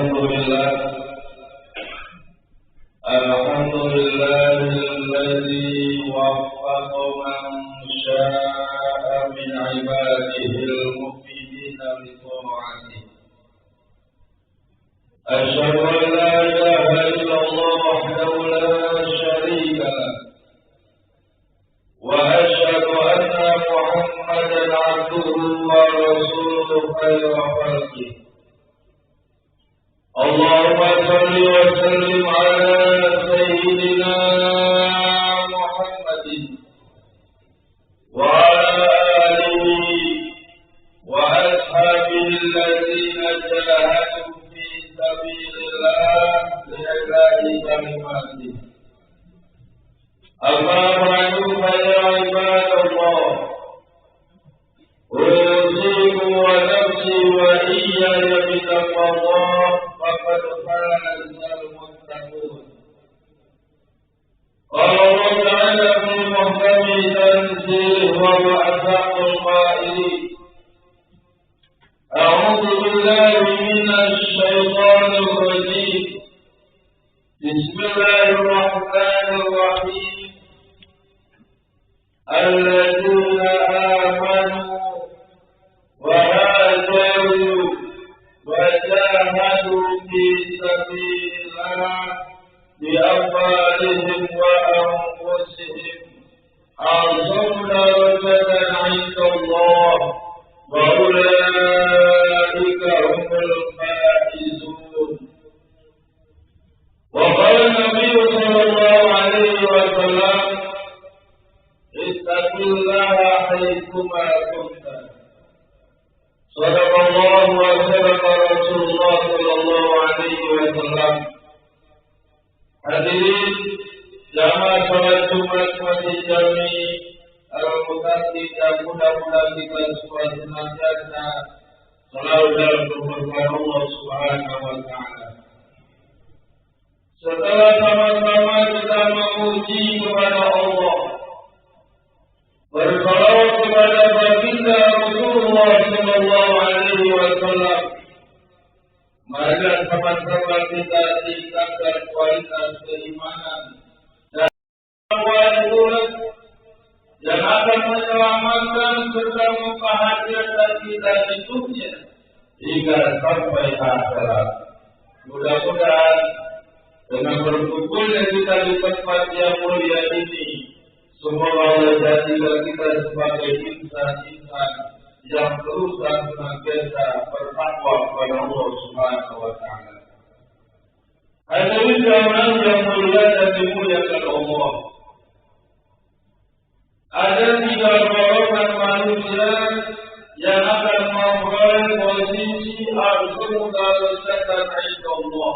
الحمد لله الذي وفق من شاء من عباده المؤمنين بطاعته. أشهد أن لا إله إلا الله وحده لا شريك له، وأشهد أن محمدا عبده ورسوله خير خلقه. اللهم صل وسلم على سيدنا محمد وعلى آله وأصحابه الذين جاهدوا في سبيل الله لإعلاء كلماته. أما بعد فيا عباد الله، أوصيكم ونفسي وإياي بتقوى الله، فقد فاز المتقون. قال الله تعالى في محكم تنزيله وهو أصدق القائلين: أعوذ بالله من الشيطان الرجيم، بسم الله الرحمن الرحيم. الذين آمنوا وهاجروا وجاهدوا في سبيل الله بأموالهم وأنفسهم أعظم درجة عند الله، وأولئك هم الفائزون. وقال النبي صلى الله عليه وسلم: اتقوا الله حيثما كنتم. صدق الله وصدق رسول الله صلى الله عليه wasallam. Hadirin jamaah salat Jumat Masjid Jami Al-Mutaqi, dan mudah-mudahan kita semua senantiasa selalu dalam keberkahan Allah Subhanahu wa Ta'ala. Setelah sama-sama kita memuji kepada Allah, bersalawat kepada baginda Rasulullah sallallahu alaihi wasallam, mari sama-sama kita tingkatkan kualitas keimanan dan kewajiban yang akan menyelamatkan serta membahagiakan kita di dunia hingga sampai akhirat. Mudah-mudahan dengan berkumpulnya kita di tempat yang mulia ini, semoga Allah jadikan kita sebagai insan-insan yang terus dan senantiasa bertakwa kepada Allah Subhanahu wa Ta'ala. Hadirin jamaah yang mulia dan dimuliakan Allah, ada 3 golongan manusia yang akan memperoleh posisi arzul darajatan inda Allah,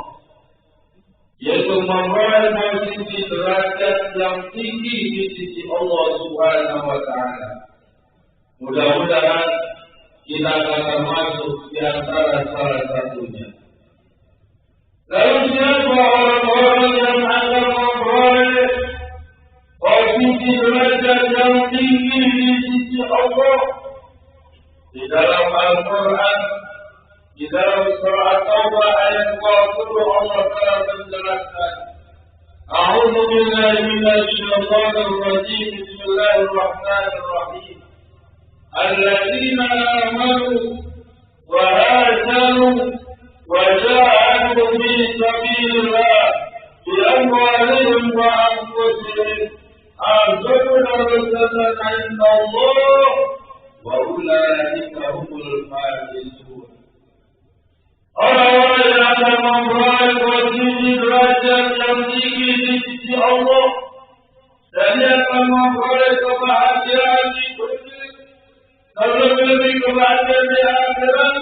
yaitu memperoleh posisi derajat yang tinggi di sisi Allah Subhanahu wa Ta'ala. Mudah-mudahan kita akan termasuk di antara salah satunya. Lalu siapa orang-orang yang akan memperoleh posisi derajat yang tinggi di sisi Allah? Di dalam Al-Quran, di dalam surah Taubah ayat 20, Allah telah menjelaskan: A'udzu billahi minasy syaithanir rajim. Bismillahirrahmanirrahim. Alladzina amanu wa hajaru wa jahadu fi sabilillah bi amwalihim wa anfusihim a'zamu darajatan 'inda Allah, wa ulaika humul faizun. Orang-orang yang akan memperoleh posisi derajat yang tinggi di sisi Allah dan yang akan memperoleh kebahagiaan di dunia dan lebih kebahagiaan di akhirat,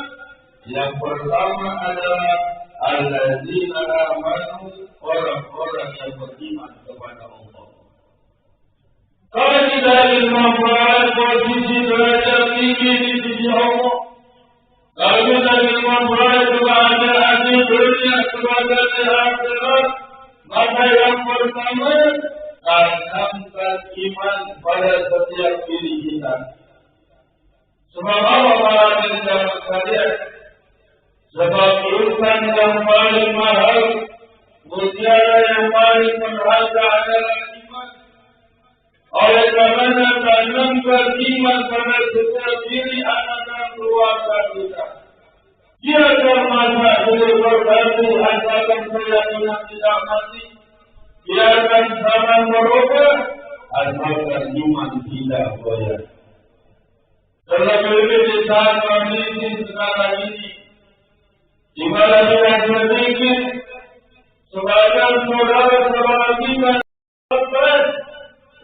yang pertama adalah alladzina amanu, orang-orang yang beriman kepada Allah. Kalau kita ingin memperoleh posisi derajat tinggi di sisi Allah, kalau kita ingin memperoleh kebahagiaan di dunia, kebahagiaan di akhirat, maka yang pertama, tanamkan iman pada setiap diri kita. Sebab Allah Ta'ala sekalian, Sebab urusan yang paling mahal, mutiara yang paling berharga adalah iman. Oleh karena tanamkan iman pada setiap diri anak dan keluarga kita. Biarkan masa hidup berganti asalkan keyakinan tidak mati. Biarkan zaman berubah asalkan iman tidak goyah. Terlebih di saat kondisi sekarang ini, di mana tidak sedikit sebagian saudara-saudara kita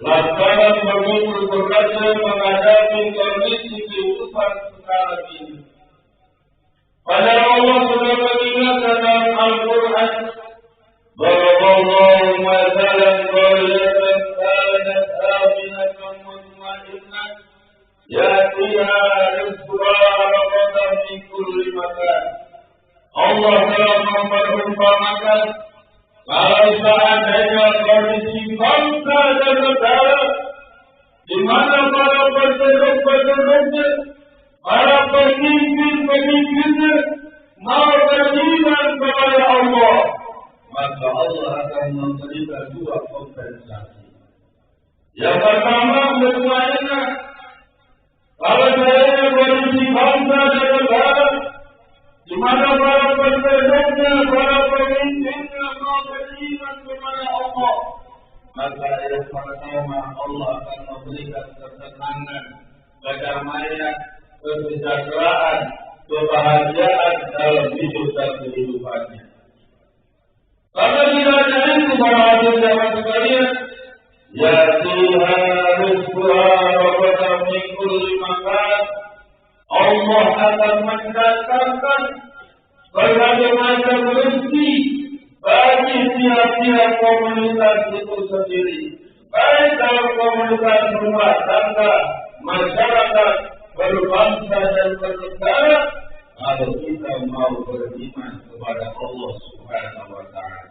lantaran begitu berhasil menghadapi kondisi kehidupan sekarang ini. Padahal Allah sudah mengingatkan dalam Al-Quran, Barakallahu masalan qaryatan kanat aminatan mutmainnah ya'tiha rizquha ragadan min kulli makan. Allah telah memperumpamakan kalau seandainya kondisi bangsa dan negara di mana para penduduk-penduduknya, para pemimpin-pemimpinnya mau beriman kepada Allah, maka Allah akan memberikan dua kompensasi. Yang pertama, mutmainnah. Kalau seandainya kondisi bangsa dan negara di mana para penduduknya, para pemimpinnya mau beriman kepada Allah, maka yang pertama Allah akan memberikan ketenangan, kedamaian, kesejahteraan, kebahagiaan dalam hidup dan kehidupannya. Karena tidak ada itu para hadirin jamaah sekalian, ya'tiha rizquha ragadan min kulli makan. Allah akan mendatangkan berbagai macam rezeki bagi tiap-tiap komunitas itu sendiri, baik dalam komunitas rumah tangga, masyarakat, berbangsa dan bernegara, kalau kita mau beriman kepada Allah Subhanahu wa Ta'ala.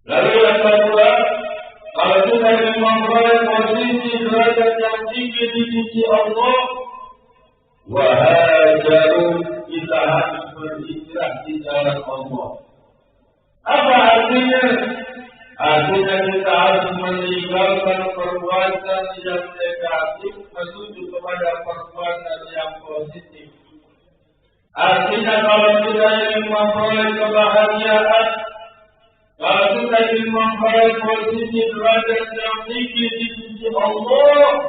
Lalu yang kedua, kalau kita ingin memperoleh posisi derajat yang tinggi di sisi Allah, wahajaru, kita harus berhijrah di jalan Allah. Apa artinya? Artinya kita harus meninggalkan perbuatan yang negatif menuju kepada perbuatan yang positif. Artinya kalau kita ingin memperoleh kebahagiaan, kalau kita ingin memperoleh posisi derajat yang tinggi di sisi Allah,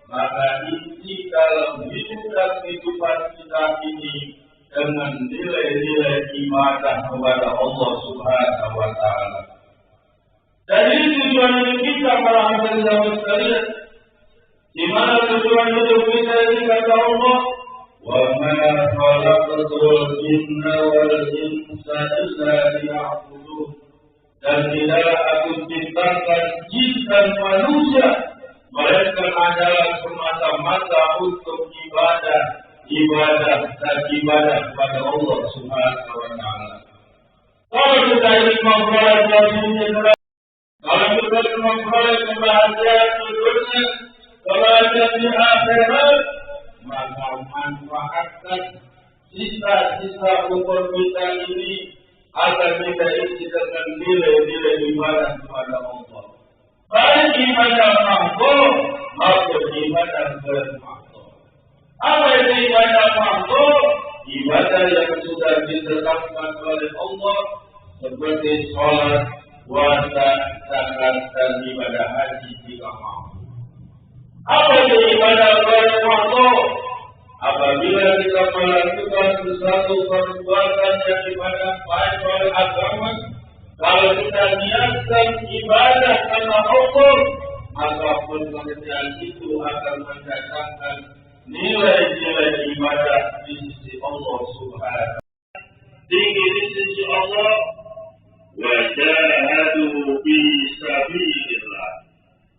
maka isi dalam hidup dan kehidupan kita ini dengan nilai-nilai ibadah kepada Allah Subhanahu wa Ta'ala. Jadi tujuan hidup kita para hadirin jamaah sekalian, di mana tujuan hidup kita ini kata Allah, wa ma khalaqtul jinna wal insa illa liya'budun. Dan tidaklah aku ciptakan jin dan manusia melainkan adalah semata-mata untuk ibadah kepada Allah Subhanahu wa Ta'ala. Kalau kita ingin memperoleh posisi, kalau kita ingin memperoleh kebahagiaan di dunia, kebahagiaan di akhirat, maka manfaatkan sisa-sisa umur kita ini agar kita isi dengan nilai-nilai ibadah kepada Allah. Baik ibadah makhluk maupun ibadah bermakhluk. Apa itu ibadah makhluk? Ibadah yang sudah ditetapkan oleh Allah seperti sholat, puasa, zakat, dan ibadah haji jika mampu. Apa itu ibadah bermakhluk? Apabila kita melakukan sesuatu perbuatan yang ibadah baik oleh agama, kalau kita niatkan ibadah karena Allah, maka pekerjaan itu akan mendatangkan nilai-nilai ibadah di sisi Allah Subhanahu. Tinggi di sisi Allah, wajahadu fi sabilillah.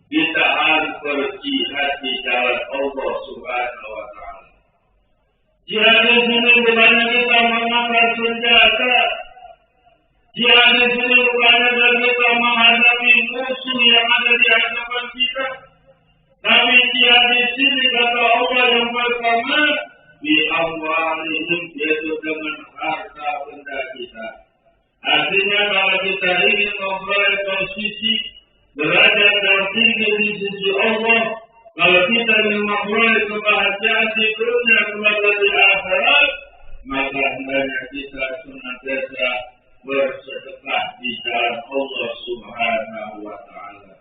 Kita harus berjihad di jalan Allah Subhanahu wa Ta'ala. Jihad di sini bukan kita mengangkat senjata. Jihad di sini bukan kita menghadapi musuh yang ada di hadapan kita. Tapi jihad di sini kata Allah yang pertama, di awalihim, yaitu dengan kita ingin memperoleh posisi derajat yang tinggi di sisi Allah, kalau kita ingin memperoleh kebahagiaan di dunia kepada di akhirat, maka hendaknya kita senantiasa bersedekah di jalan Allah Subhanahu wa Ta'ala.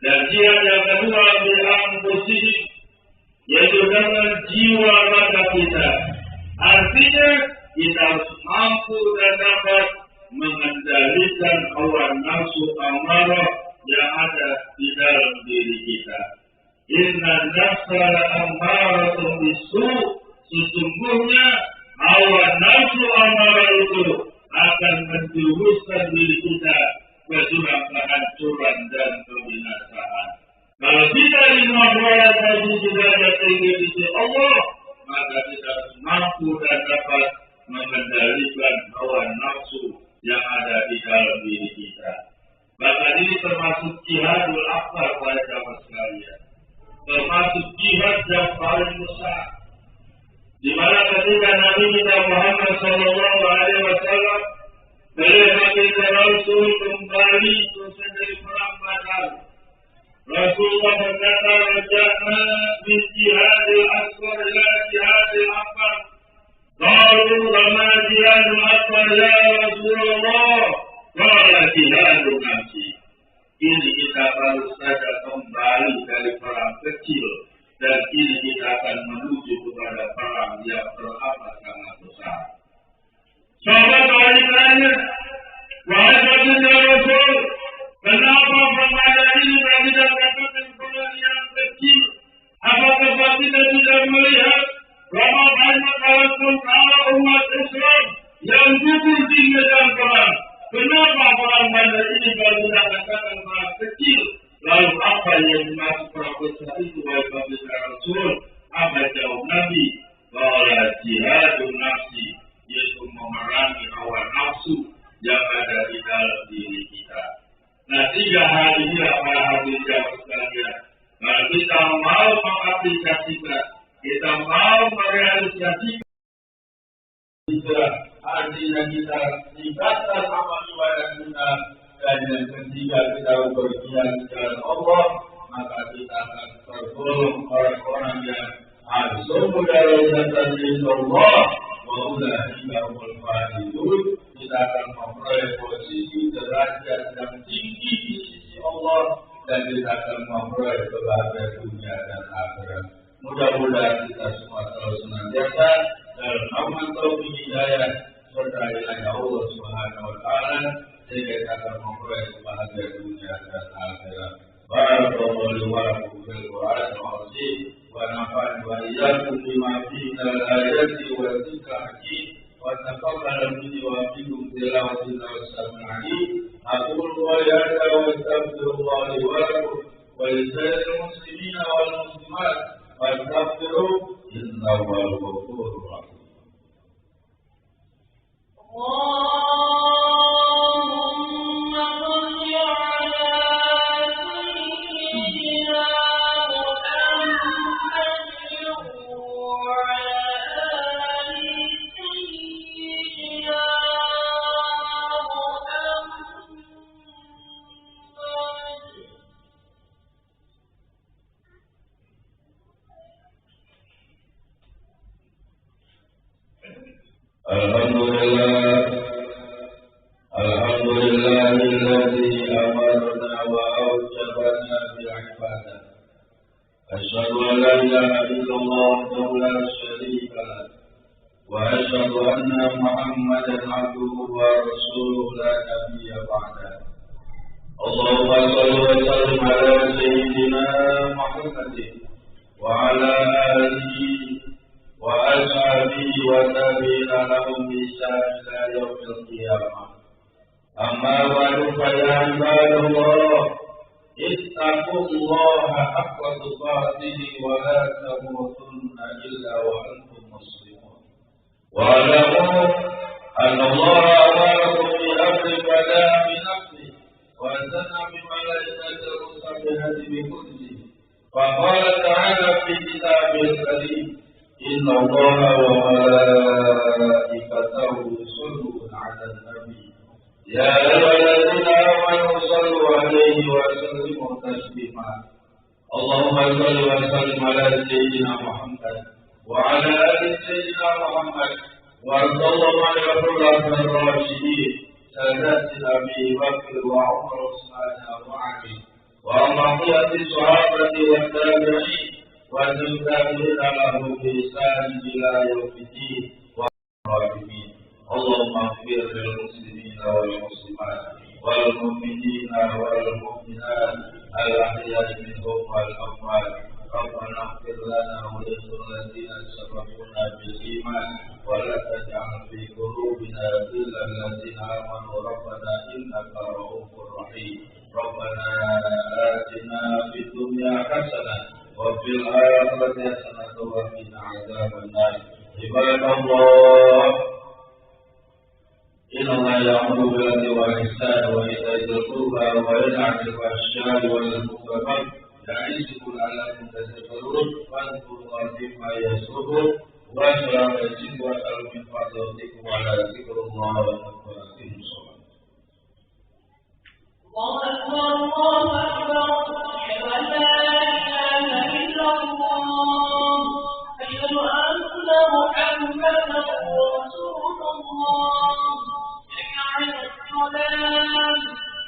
Dan jihad yang kedua bi-anfusihim, yaitu dengan jiwa raga kita. Artinya kita harus mampu dan dapat mengendalikan hawa nafsu amarah yang ada di dalam diri kita. Inna nafsa la'ammaratun bisu', sesungguhnya hawa nafsu amarah itu akan menjuruskan diri kita ke jurang kehancuran dan kebinasaan. Kalau kita ingin memperoleh posisi derajat tinggi di sisi Allah, maka kita harus mampu dan dapat mengendalikan hawa nafsu yang ada di dalam diri kita. Bahkan ini termasuk jihadul akbar pada sahabat sekalian, termasuk jihad yang paling besar. Di mana ketika Nabi kita Muhammad Sallallahu Alaihi Wasallam beliau kita Rasul kembali dari perang Badar, Rasulullah berkata, "Raja'na min jihadil asghar ila jihadil akbar." Qalu lama jihadul akbar ya Rasulullah, qala jihadul nafsi. Ini kita baru saja kembali dari perang kecil, dan ini kita akan menuju kepada perang yang teramat sangat besar. Sahabat bertanya, wahai baginda Rasul, kenapa permainan ini tidak dapatkan perang yang kecil? Apakah baginda tidak melihat berapa banyak tentara umat Islam yang gugur di medan perang? Kenapa perang Badar ini baru dikatakan perang kecil? Lalu apa yang dimaksud perang besar itu wahai baginda Rasul? Apa jawab Nabi? Bahwa jihadun nafsi, yaitu memerangi hawa nafsu yang ada di dalam diri kita. Nah, tiga hal inilah para hadirin sekalian. Kalau kita mau mengaplikasikan, kita mau merealisasikan, artinya kita tingkatkan amal ibadah kita, dan yang ketiga kita berjihad di jalan Allah, maka kita akan tergolong orang-orang yang sungguh dalam jasa Allah, wa ulaika humul faizun. Kita akan memperoleh posisi derajat yang tinggi di sisi Allah, dan kita akan memperoleh kebahagiaan dunia dan akhirat. Mudah-mudahan kita semua selalu senantiasa dalam naungan taufik hidayah serta ilahnya Allah Subhanahu wa Ta'ala, sehingga kita akan memperoleh kebahagiaan dunia dan akhirat. Barakallahu wa lakum fil Qur'an al-azim, wa nafa'ani wa iyyakum bima fihi min al-ayati wa dzikril hakim. وتقبل مني وفيكم تلاوة والسلام عليه. أقول قولي هذا وأستغفر الله لي ولكم ولسائر المسلمين والمسلمات فاستغفروه إنه هو الغفور الرحيم. Alhamdulillah alladzi amarna wa awjabana bi'ibadatihi. Asyhadu an la ilaha illallah wahdahu la syarika lah, wa asyhadu anna Muhammadan abduhu wa rasuluhu la nabiyya ba'dahu. Allahumma shalli wa sallim ala sayyidina Muhammadin wa ala alihi wa ashabihi wa tabi'ina lahum bi ihsan ila yaumil qiyamah. Amma ba'du fa ya ibadallah, ittaqullaha haqqa tuqatih wa la tamutunna illa wa antum muslimun. Wa alamu anna Allah amarakum bi amri bada'a bi nafsihi wa sanna bi malaikatihi musabbihati bi qudsihi. Fa qala ta'ala fi kitabil karim, inna Allaha wa malaikatahu yusalluna 'alan nabi ya عليه وسلم تسليما. اللهم صل وسلم على سيدنا محمد وعلى آل سيدنا محمد، وارض اللهم عن الخلفاء الراشدين ساداتنا أبي بكر وعمر وعثمان وعلي، وعن بقية الصحابة والتابعين والتابعين لهم بإحسان إلى يوم الدين والراحمين. اللهم اغفر للمسلمين والمسلمات والمؤمنين والمؤمنات الأحياء منهم والأموات. ربنا اغفر لنا وللذين سبقونا بالإيمان ولا تجعل في قلوبنا غلا للذين آمنوا ربنا إنك رؤوف رحيم. ربنا آتنا في الدنيا حسنة وفي الآخرة حسنة وقنا عذاب النار. عباد الله، إن الله يأمر بالعدل والإحسان وإيتاء ذي القربى وينهى عن الفحشاء والمنكر يعظكم لعلكم تذكرون. فاذكروا الله فيما يذكركم واشكروا يزدكم واسألوا من فضله يؤتكم ولا ذكر الله وأنتم أقيموا الصلاة. الله أكبر الله أكبر، أشهد أن لا إله إلا الله، أشهد أن محمدا رسول الله. حي على الصلاة،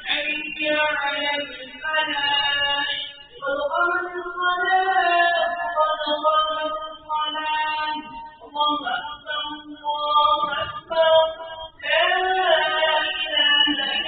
حي على الفلاح، قد قامت الصلاة، قد قامت الصلاة. الله أكبر الله أكبر، لا إله إلا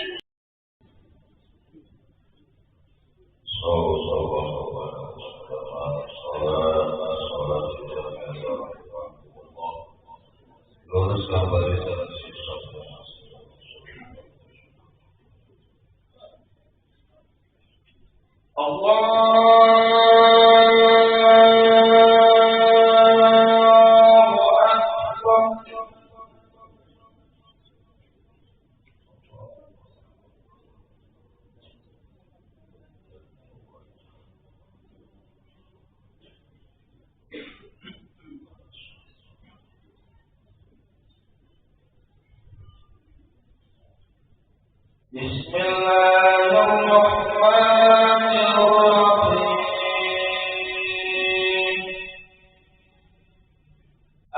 بسم الله الرحمن الرحيم.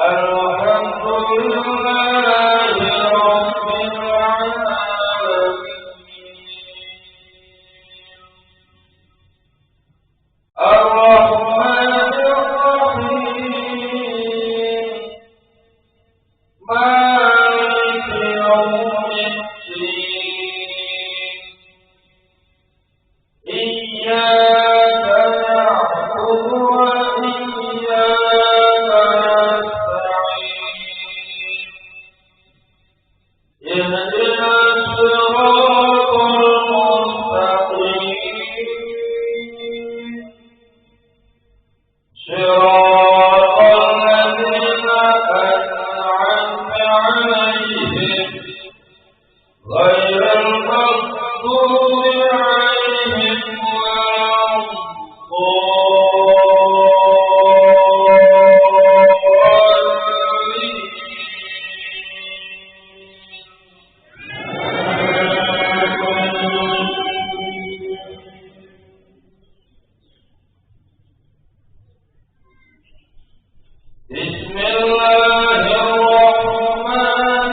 الحمد لله رب العالمين. الرحمن الرحيم، مالك يوم الدين. إياك نعبد وإياك نستعين. اهدنا الصراط المستقيم، صراط الذين أنعمت عليهم غير المغضوب عليهم بسم الله الرحمن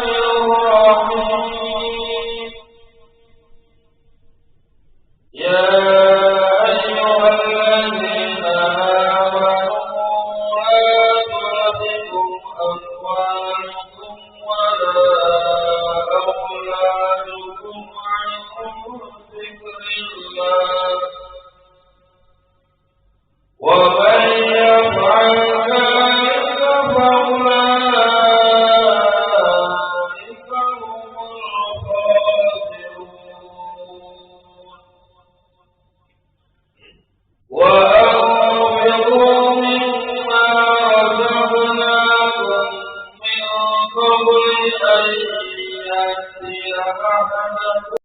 الرحيم. يا أيها الذين آمنوا لا تلهكم أموالكم ولا أولادكم عن ذكر الله، ومن يفعل ذلك فأولئك هم الخاسرون. وأنفقوا مما رزقناكم من قبل أن يأتي أحدكم